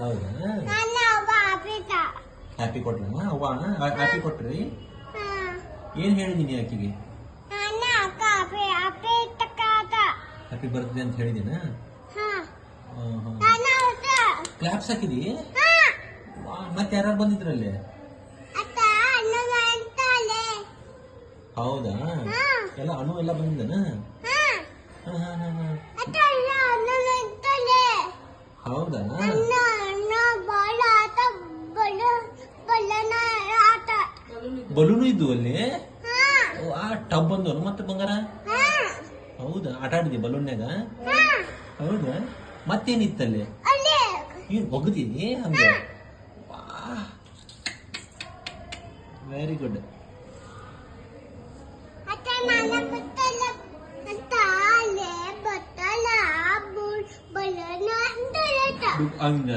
ಹೌದಾ ಹ್ಯಾಪಿ ಕೊಟ್ರಮ್ಮ ಅವ್ವ ಹ್ಯಾಪಿ ಕೊಟ್ರಿ ಏನ್ ಹೇಳಿದೀನಿ ಆಕಿಗೆ ಹ್ಯಾಪಿ ಬರ್ತ್ಡೇ ಅಂತ ಹೇಳಿದೀನ ಕ್ಲಾಪ್ಸ್ ಹಾಕಿದಿ ಮತ್ತೆ ಯಾರು ಬಂದಿದ್ರಲ್ಲಿ ಹೌದಾ ಎಲ್ಲ ಅಣು ಎಲ್ಲ ಬಂದಿದ್ದನ ಹೌದಾ ಬಲೂನು ಇದ್ದು ಅಲ್ಲಿ ಆ ಟಬ್ ಬಂದವನು ಮತ್ತೆ ಬಂಗಾರ ಹೌದಾ ಆಟ ಆಡಿದಿ ಬಲೂನ್ಯಾಗ ಹೌದಾ ಮತ್ತೇನಿತ್ತಲ್ಲಿ ಏನ್ ಒಗದಿ ಹಂಗ ವೆರಿ ಗುಡ್ ಹಂಗ